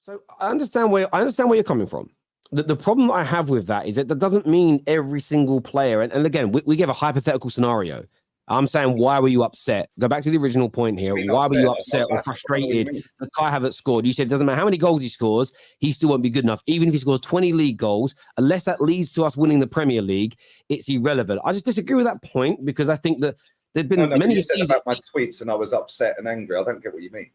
So I understand where you're coming from. The problem that I have with that is that doesn't mean every single player. And again, we give a hypothetical scenario. I'm saying, why were you upset? Go back to the original point here. Why were you upset or frustrated that Kai Havertz scored? You said it doesn't matter how many goals he scores, he still won't be good enough. Even if he scores 20 league goals, unless that leads to us winning the Premier League, it's irrelevant. I just disagree with that point because I think that there'd been many you said about my tweets and I was upset and angry. I don't get what you mean.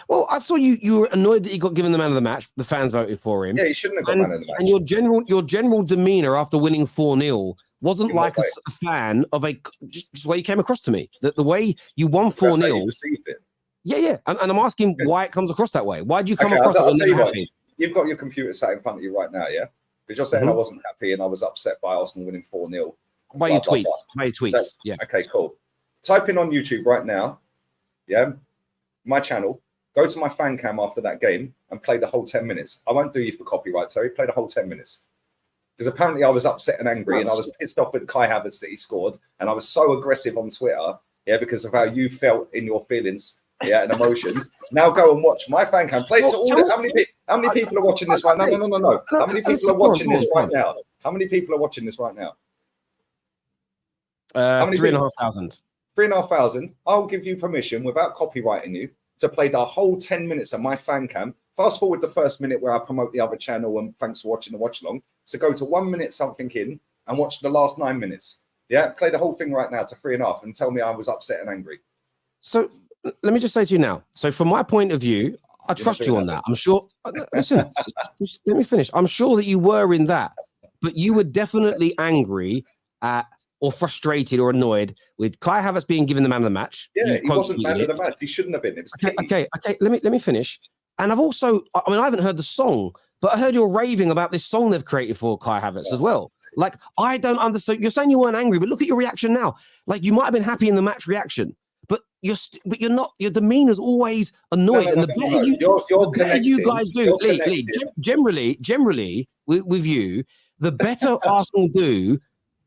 Well, I saw you were annoyed that he got given the man of the match. The fans voted for him. Yeah, he shouldn't have got man of the match. And your general demeanor after winning 4-0 wasn't like a fan of just the way you came across to me. The way you won 4-0. Yeah. And I'm asking why it comes across that way. Why do you come across I'll tell you what, you've got your computer sat in front of you right now, yeah? Because you're saying I wasn't happy and I was upset by Arsenal winning 4-0. By your tweets. Yeah. Okay, cool. Type in on YouTube right now, yeah, my channel. Go to my fan cam after that game and play the whole 10 minutes. I won't do you for copyright, sorry. Play the whole 10 minutes. Because apparently I was upset and angry and I was pissed off with Kai Havertz that he scored. And I was so aggressive on Twitter, yeah, because of how you felt in your feelings, yeah, and emotions. Now go and watch my fan cam. Play to all the, how many people are watching this right now? No. How many people are watching this right now? How many people are watching this right now? 3,500. 3,500. I'll give you permission without copyrighting you to play the whole 10 minutes of my fan cam. Fast forward the first minute where I promote the other channel and thanks for watching the watch along. So go to 1 minute something in and watch the last 9 minutes. Yeah, play the whole thing right now to 3.5 and tell me I was upset and angry. So let me just say to you now. So from my point of view, I trust you on that. I'm sure. Listen, just let me finish. I'm sure that you were in that, but you were definitely angry at or frustrated or annoyed with Kai Havertz being given the man of the match. Yeah, he wasn't man of the match. He shouldn't have been. It was okay. Let me finish. And I've also, I haven't heard the song, but I heard you're raving about this song they've created for Kai Havertz as well. Like, I don't understand. You're saying you weren't angry, but look at your reaction now. Like, you might have been happy in the match reaction, but you're not. Your demeanor's always annoyed. And the better you guys do, Lee, generally with you, the better Arsenal do.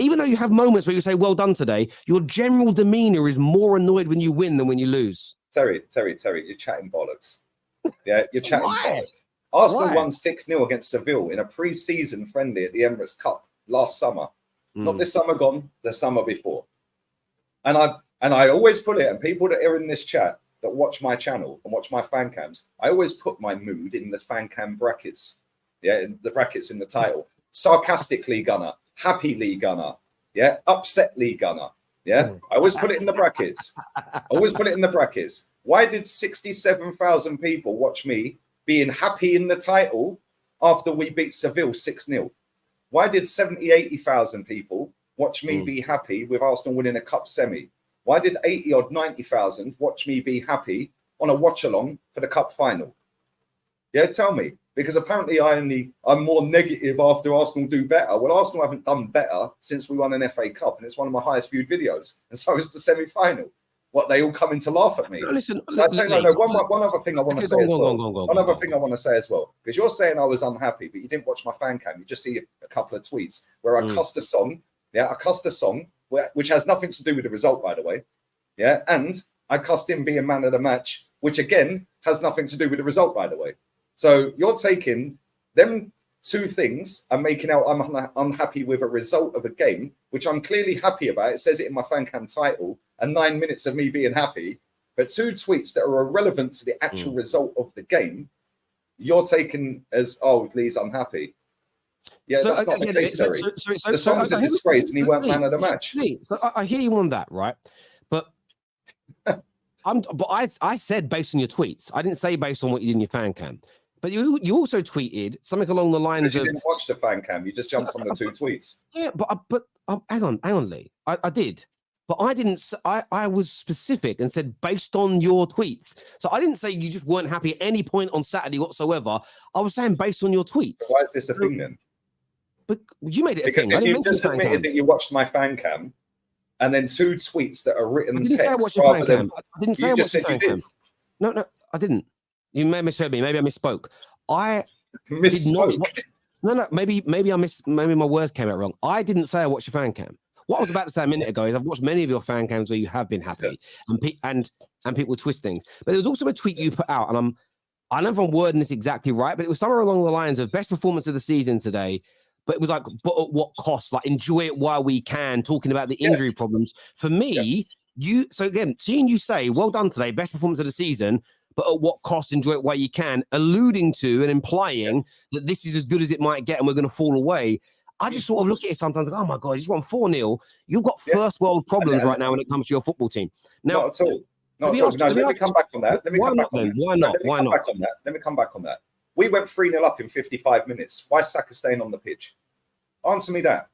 Even though you have moments where you say, well done today, your general demeanor is more annoyed when you win than when you lose. Terry, you're chatting bollocks. Yeah, you're chatting bollocks. Arsenal won 6-0 against Seville in a pre-season friendly at the Emirates Cup last summer. Not this summer gone, the summer before. And I always put it, and people that are in this chat that watch my channel and watch my fan cams, I always put my mood in the fan cam brackets. Yeah, the brackets in the title. Sarcastically Gunner. Happily Gunner, yeah, upsetly Gunner, yeah. I always put it in the brackets. Why did 67,000 people watch me being happy in the title after we beat Seville 6-0? Why did 80,000 people watch me be happy with Arsenal winning a cup semi? Why did 90,000 watch me be happy on a watch along for the cup final? Yeah, tell me. Because apparently I'm more negative after Arsenal do better. Well, Arsenal haven't done better since we won an FA Cup, and it's one of my highest viewed videos. And so is the semi-final. What, they all coming to laugh at me? No, listen. One other thing I want to say as well. One other thing I want to say as well. Because you're saying I was unhappy, but you didn't watch my fan cam. You just see a couple of tweets where I cussed a song. Yeah, I cussed a song, which has nothing to do with the result, by the way. Yeah, and I cussed him being man of the match, which again has nothing to do with the result, by the way. So you're taking them two things and making out I'm unhappy with a result of a game, which I'm clearly happy about. It says it in my fan cam title, and 9 minutes of me being happy. But two tweets that are irrelevant to the actual result of the game, you're taking as, oh, Lee's unhappy. Yeah, that's not the case, Terry. The song's a disgrace and he weren't man of the match. So I hear you on that, right? But I said based on your tweets. I didn't say based on what you did in your fan cam. But you also tweeted something along the lines of... You didn't watch the fan cam. You just jumped on the two tweets. Yeah, but hang on, Lee. I did. But I didn't... I was specific and said based on your tweets. So I didn't say you just weren't happy at any point on Saturday whatsoever. I was saying based on your tweets. But why is this a thing then? But you made it a thing. If you just admitted that you watched my fan cam and then two tweets that are written text rather than... I didn't say I watched your fan cam. No, I didn't. You may have misheard me. Maybe I misspoke. I did not. No. Maybe my words came out wrong. I didn't say I watched your fan cam. What I was about to say a minute ago is I've watched many of your fan cams where you have been happy and people twist things. But there was also a tweet you put out, and I don't know if I'm wording this exactly right, but it was somewhere along the lines of best performance of the season today. But it was like, but at what cost? Like, enjoy it while we can, talking about the injury problems. For me, so again, seeing you say, well done today, best performance of the season, but at what cost? Enjoy it while you can, alluding to and implying that this is as good as it might get and we're going to fall away. I just sort of look at it sometimes like, oh my God, you just won 4-0. You've got first world problems right now when it comes to your football team. Now, not at all. Not at all. No, let me come back on that. Let me come back on that. Why not? Why not? Let me come back on that. We went 3-0 up in 55 minutes. Why is Sacka staying on the pitch? Answer me that.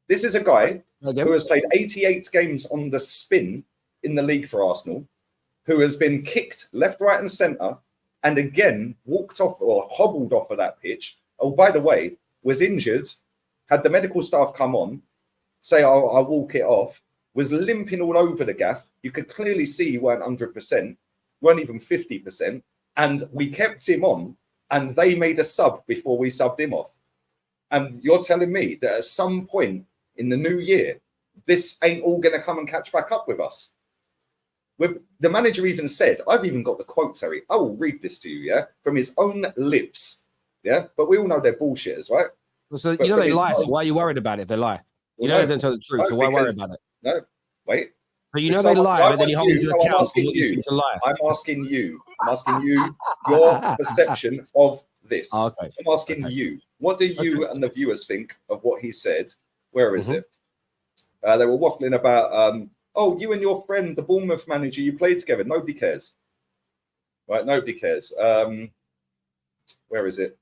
This is a guy who has played 88 games on the spin in the league for Arsenal, who has been kicked left, right, and centre, and again walked off or hobbled off of that pitch. Oh, by the way, was injured. Had the medical staff come on, say, I'll walk it off, was limping all over the gaff. You could clearly see he weren't 100%, weren't even 50%. And we kept him on, and they made a sub before we subbed him off. And you're telling me that at some point in the new year, this ain't all going to come and catch back up with us? The manager even said, I've even got the quote, Terry. I will read this to you, from his own lips. But we all know they're bullshitters, right? So you know they lie. So why are you worried about it if they lie? You know they don't tell the truth. So why worry about it? No, wait. But you know they lie, but then you hold them to account for what you think to lie. I'm asking you your perception of this. Okay. I'm asking you. What do you and the viewers think of what he said? Where is it? They were waffling about, you and your friend, the Bournemouth manager, you played together. Nobody cares. Right? Nobody cares. Where is it?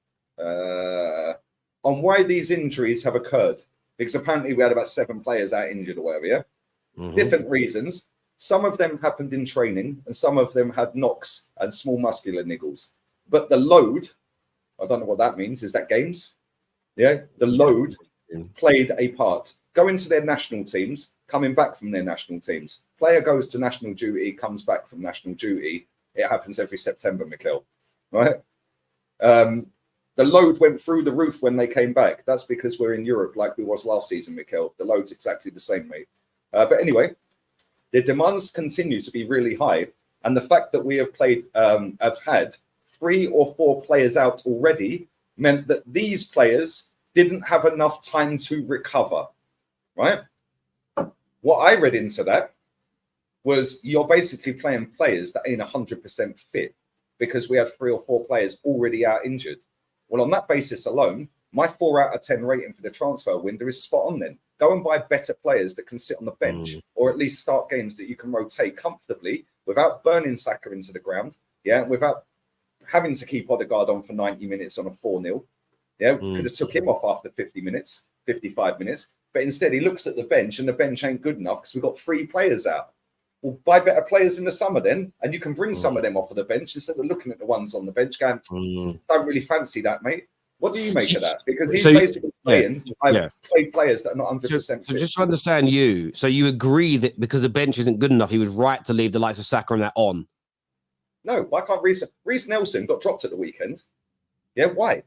On why these injuries have occurred. Because apparently we had about 7 players out injured or whatever, Different reasons. Some of them happened in training and some of them had knocks and small muscular niggles. But the load, I don't know what that means. Is that games? Yeah, the load played a part. Going to their national teams, coming back from their national teams. Player goes to national duty, comes back from national duty. It happens every September, Mikel, right? The load went through the roof when they came back. That's because we're in Europe like we was last season, Mikel. The load's exactly the same, mate. But anyway, the demands continue to be really high. And the fact that we have had 3 or 4 players out already meant that these players didn't have enough time to recover, right? What I read into that was you're basically playing players that ain't 100% fit because we had 3 or 4 players already out injured. Well, on that basis alone, my 4 out of 10 rating for the transfer window is spot on then. Go and buy better players that can sit on the bench or at least start games that you can rotate comfortably without burning Sacka into the ground, without having to keep Odegaard on for 90 minutes on a 4-0. Could have took him off after 50 minutes, 55 minutes. But instead, he looks at the bench and the bench ain't good enough because we've got 3 players out. Well, buy better players in the summer then, and you can bring some of them off of the bench instead of looking at the ones on the bench going, don't really fancy that, mate. What do you make of that? Because he's basically saying, I've played players that are not 100% fit. So just to understand you, so you agree that because the bench isn't good enough, he was right to leave the likes of Sacka and that on? No, why can't Reece Nelson got dropped at the weekend? Yeah, why?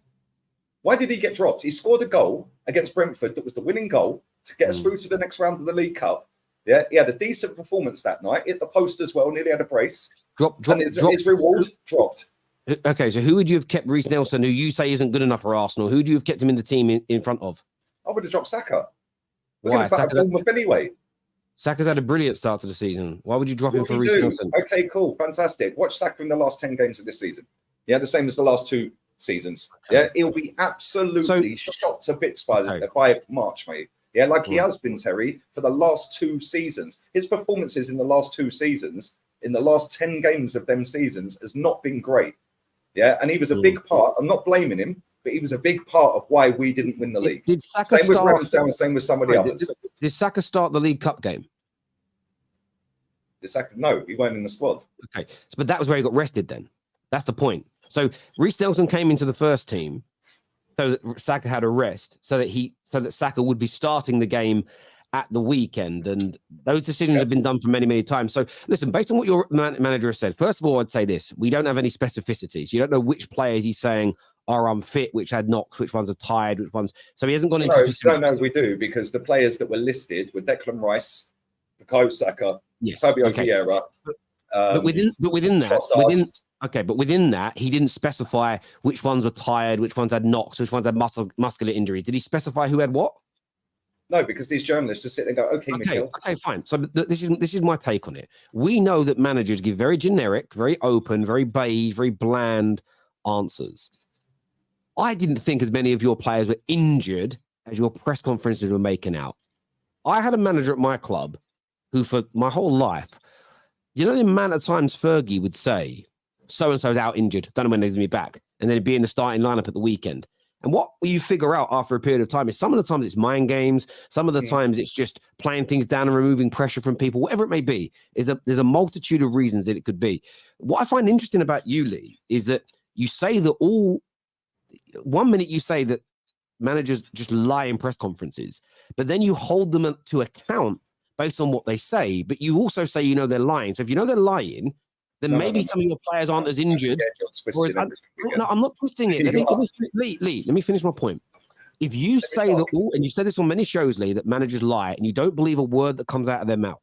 Why did he get dropped? He scored a goal against Brentford that was the winning goal to get us through to the next round of the League Cup. Yeah, he had a decent performance that night, hit the post as well, nearly had a brace. And his reward dropped. Okay, so who would you have kept Reece Nelson, who you say isn't good enough for Arsenal? Who would you have kept him in the team in front of? I would have dropped Sacka. Why? Anyway. Sacka's had a brilliant start to the season. Why would you drop him for Reece Nelson? Okay, cool, fantastic. Watch Sacka in the last 10 games of this season. Yeah, the same as the last 2 seasons. Yeah, he'll be absolutely shot to bits by March, mate. Yeah, like he has been, Terry, for the last 2 seasons. His performances in the last 2 seasons, in the last 10 games of them seasons, has not been great. Yeah, and he was a big part. I'm not blaming him, but he was a big part of why we didn't win the league. Did Sacka same with Ramsdale, same with somebody else. Did Sacka start the League Cup game? No, he weren't in the squad. Okay, but that was where he got rested then. That's the point. So Reece Nelson came into the first team so that Sacka had a rest, so that Sacka would be starting the game at the weekend. And those decisions have been done for many, many times. So listen, based on what your manager has said, first of all, I'd say this: we don't have any specificities. You don't know which players he's saying are unfit, which had knocks, which ones are tired, which ones. So he hasn't gone into specifics. No, we do, because the players that were listed were Declan Rice, Bukayo Saka, Fabio Vieira. But within that, Okay, but within that, he didn't specify which ones were tired, which ones had knocks, which ones had muscular injuries. Did he specify who had what? No, because these journalists just sit there and go, okay, Mikel. Okay, fine. So this is my take on it. We know that managers give very generic, very open, very beige, very bland answers. I didn't think as many of your players were injured as your press conferences were making out. I had a manager at my club who, for my whole life, you know, the amount of times Fergie would say, so-and-so's out injured, don't know when they're going to be back, and then be in the starting lineup at the weekend. And what you figure out after a period of time is some of the times it's mind games, some of the times it's just playing things down and removing pressure from people, whatever it may be. There's a multitude of reasons that it could be. What I find interesting about you, Lee, is that you say that 1 minute you say that managers just lie in press conferences, but then you hold them to account based on what they say, but you also say, you know, they're lying. So if you know they're lying, then maybe some of your players aren't as injured. No, I'm not twisting it. Let me finish my point. If you say that and you said this on many shows, Lee, that managers lie and you don't believe a word that comes out of their mouth,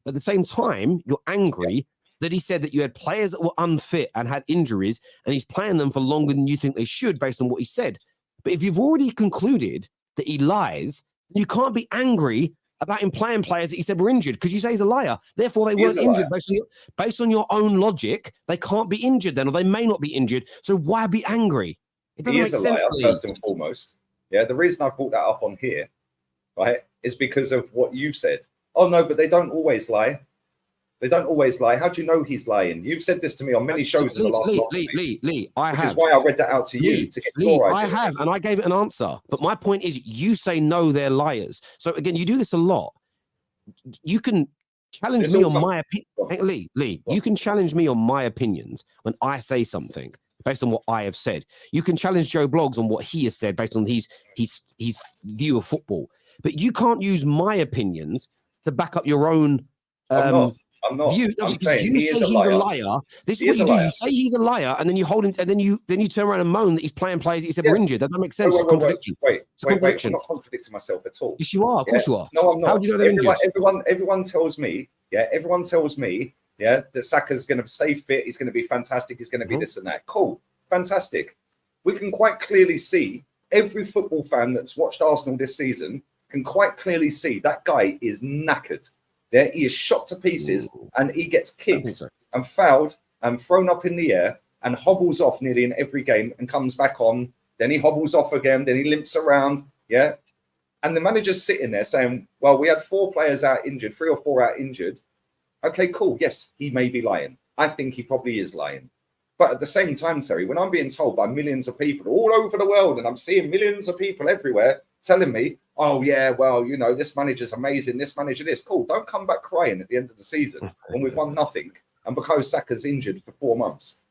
at the same time, you're angry that he said that you had players that were unfit and had injuries and he's playing them for longer than you think they should based on what he said. But if you've already concluded that he lies, you can't be angry about him playing players that he said were injured because you say he's a liar. Therefore, they weren't injured. Based on your own logic, they can't be injured then, or they may not be injured. So why be angry? It doesn't make sense. He is a liar, first and foremost. Yeah, the reason I've brought that up on here, right, is because of what you've said. Oh, no, but they don't always lie. They don't always lie. How do you know he's lying? You've said this to me on many shows in the last month. Lee, I have. Which is why I read that out to you to get your idea. I have, and I gave it an answer. But my point is, you say no, they're liars. So again, you do this a lot. You can challenge me on my opinion. Lee, you can challenge me on my opinions when I say something based on what I have said. You can challenge Joe Bloggs on what he has said based on his view of football. But you can't use my opinions to back up your own I'm not. You say he's a liar. This is what you do. You say he's a liar, and then you hold him, and then you turn around and moan that he's playing players that he said were injured. That doesn't make sense. Wait. I'm not contradicting myself at all. Yes, you are. Of course you are. No, I'm not. How do you know they're injured? Everyone tells me, that Saka's going to stay fit. He's going to be fantastic. He's going to be this and that. Cool. Fantastic. We can quite clearly see, every football fan that's watched Arsenal this season can quite clearly see that guy is knackered. Yeah, he is shot to pieces and he gets kicked and fouled and thrown up in the air and hobbles off nearly in every game and comes back on. Then he hobbles off again. Then he limps around. Yeah. And the manager's sitting there saying, well, we had 4 players out injured, 3 or 4 out injured. Okay, cool. Yes, he may be lying. I think he probably is lying. But at the same time, Terry, when I'm being told by millions of people all over the world and I'm seeing millions of people everywhere telling me, oh, yeah, well, you know, this manager's amazing, this manager, this. Cool. Don't come back crying at the end of the season when we've won nothing and because Saka's injured for 4 months.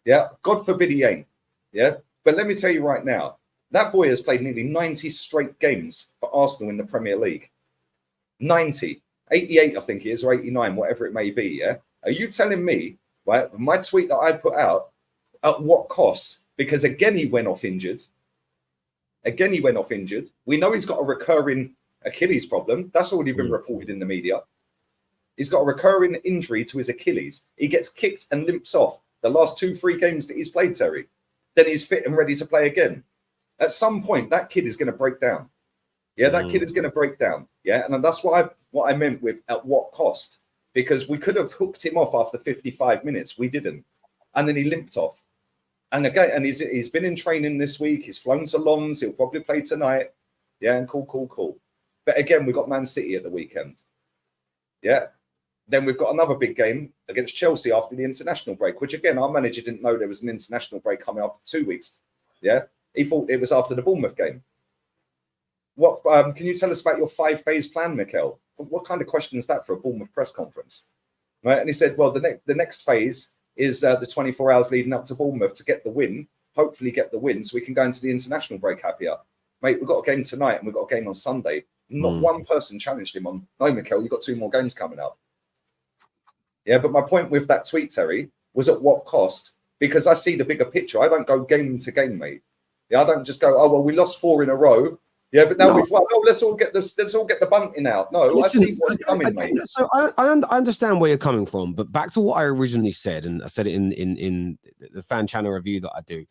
Yeah. God forbid he ain't. Yeah. But let me tell you right now, that boy has played nearly 90 straight games for Arsenal in the Premier League. 90. 88, I think it is, or 89, whatever it may be. Yeah. Are you telling me, right, my tweet that I put out, at what cost? Because again, he went off injured. We know he's got a recurring Achilles problem. That's already been reported in the media. He's got a recurring injury to his Achilles. He gets kicked and limps off the last 2-3 games that he's played, Terry. Then he's fit and ready to play again. At some point, that kid is going to break down. Yeah, that kid is going to break down. Yeah, and that's what I meant with at what cost. Because we could have hooked him off after 55 minutes. We didn't. And then he limped off. And again, and he's been in training this week. He's flown to Lons. He'll probably play tonight. Yeah, and cool. But again, we've got Man City at the weekend. Yeah. Then we've got another big game against Chelsea after the international break, which again, our manager didn't know there was an international break coming up in 2 weeks. Yeah. He thought it was after the Bournemouth game. What can you tell us about your 5-phase plan, Mikel? What kind of question is that for a Bournemouth press conference? Right. And he said, well, the next phase is the 24 hours leading up to Bournemouth to get the win, hopefully get the win so we can go into the international break happier. Mate, we've got a game tonight and we've got a game on Sunday. Not one person challenged him on, no, Mikel, you've got 2 more games coming up. Yeah, but my point with that tweet, Terry, was at what cost? Because I see the bigger picture. I don't go game to game, mate. Yeah, I don't just go, oh, well, we lost 4 in a row. Yeah, but now we've won. No, let's all get the bunting out. No, listen, I see what's coming, mate. So I understand where you're coming from, but back to what I originally said, and I said it in the fan channel review that I do.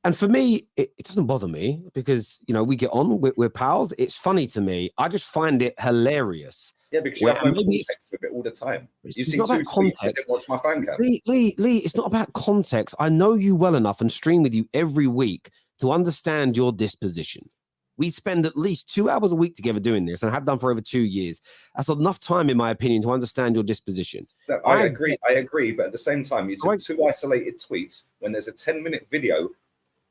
And for me, it doesn't bother me because, you know, we get on, we're pals. It's funny to me. I just find it hilarious. Yeah, because you have no context with it all the time. You see two tweets, I didn't watch my fan cam. Lee, it's not about context. I know you well enough and stream with you every week to understand your disposition. We spend at least 2 hours a week together doing this and have done for over 2 years. That's enough time, in my opinion, to understand your disposition. No, I agree. But at the same time, you took 2 isolated tweets when there's a 10-minute video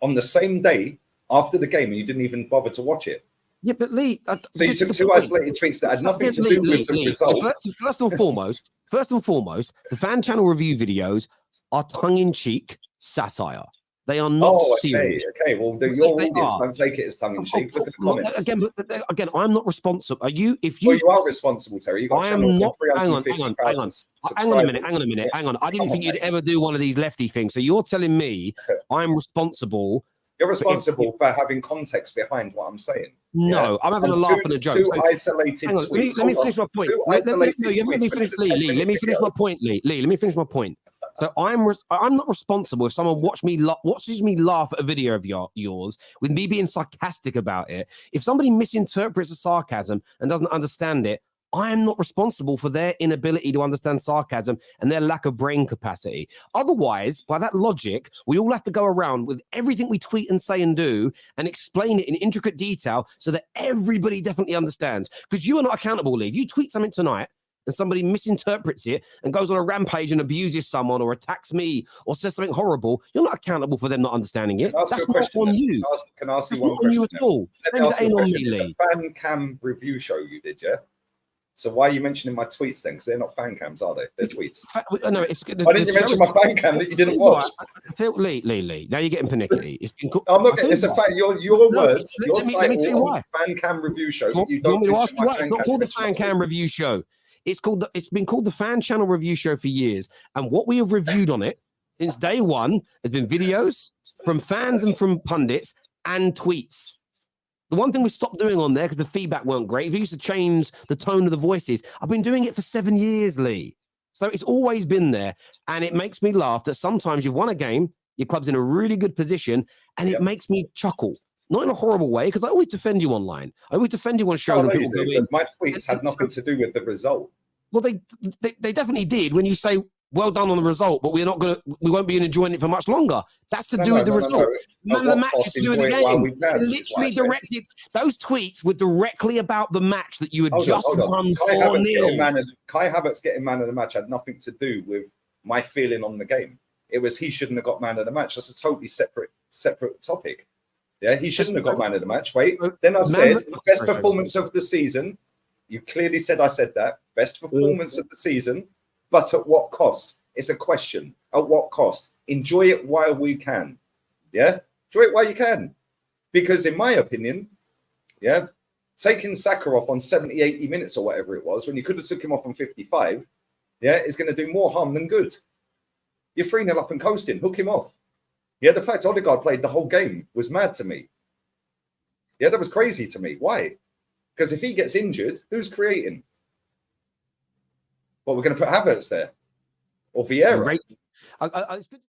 on the same day after the game and you didn't even bother to watch it. Yeah, but Lee... so you took 2 isolated tweets that had nothing to do with the result. So first and foremost, the fan channel review videos are tongue-in-cheek satire. They are not serious. Okay. Well, your audience don't take it as tongue-in-cheek. Look at the comments. Again, I'm not responsible. Are you? Well, you are responsible, Terry. You got I am not. Hang on a minute. I didn't think you'd ever do one of these lefty things. So you're telling me I'm responsible? You're responsible for having context behind what I'm saying. No, I'm having a laugh and a joke. Two isolated tweets. Let me finish my point. Let me finish, Lee. Let me finish my point, Lee. Let me finish my point. So I'm not responsible if someone watches me laugh at a video of yours with me being sarcastic about it. If somebody misinterprets the sarcasm and doesn't understand it, I am not responsible for their inability to understand sarcasm and their lack of brain capacity. Otherwise, by that logic, we all have to go around with everything we tweet and say and do and explain it in intricate detail so that everybody definitely understands. Because you are not accountable, Lee. If you tweet something tonight and somebody misinterprets it and goes on a rampage and abuses someone or attacks me or says something horrible, you're not accountable for them not understanding it. That's not on you. Can I ask you one question? That's not on you at all. It ain't on me, Lee. It's a fan cam review show you did, yeah? So why are you mentioning my tweets then? Because they're not fan cams, are they? They're tweets. No, why didn't you mention my fan cam that you didn't watch? Lee. Now you're getting pernickety. It's been I'm not getting. It's a fact. Your words. Let me tell you why. Fan cam review show. You don't want me to ask you why? It's not called the fan cam review show. It's been called the fan channel review show for years. And what we have reviewed on it since day one has been videos from fans and from pundits and tweets. The one thing we stopped doing on there because the feedback weren't great, we used to change the tone of the voices. I've been doing it for 7 years, Lee. So it's always been there. And it makes me laugh that sometimes you've won a game, your club's in a really good position, and it makes me chuckle. Not in a horrible way, because I always defend you online. I always defend you on shows. My tweets had nothing to do with the result. Well, they definitely did when you say, well done on the result, but we won't be enjoying it for much longer. That's to do with the result. Man of the match is to do with the game. Literally directed. Those tweets were directly about the match that you had just won 4-0. Kai Havertz getting man of the match had nothing to do with my feeling on the game. It was he shouldn't have got man of the match. That's a totally separate topic. Yeah, he shouldn't have got man of the match. Wait, then I've said best performance of the season. You clearly said I said that. Best performance of the season. But at what cost? It's a question. At what cost? Enjoy it while we can. Yeah? Enjoy it while you can. Because in my opinion, yeah, taking Sacka off on 70, 80 minutes or whatever it was, when you could have took him off on 55, yeah, is going to do more harm than good. You're 3-0 up and coasting. Hook him off. Yeah, the fact Odegaard played the whole game was mad to me. Yeah, that was crazy to me. Why? Because if he gets injured, who's creating? Well, we're going to put Havertz there or Vieira. It's good.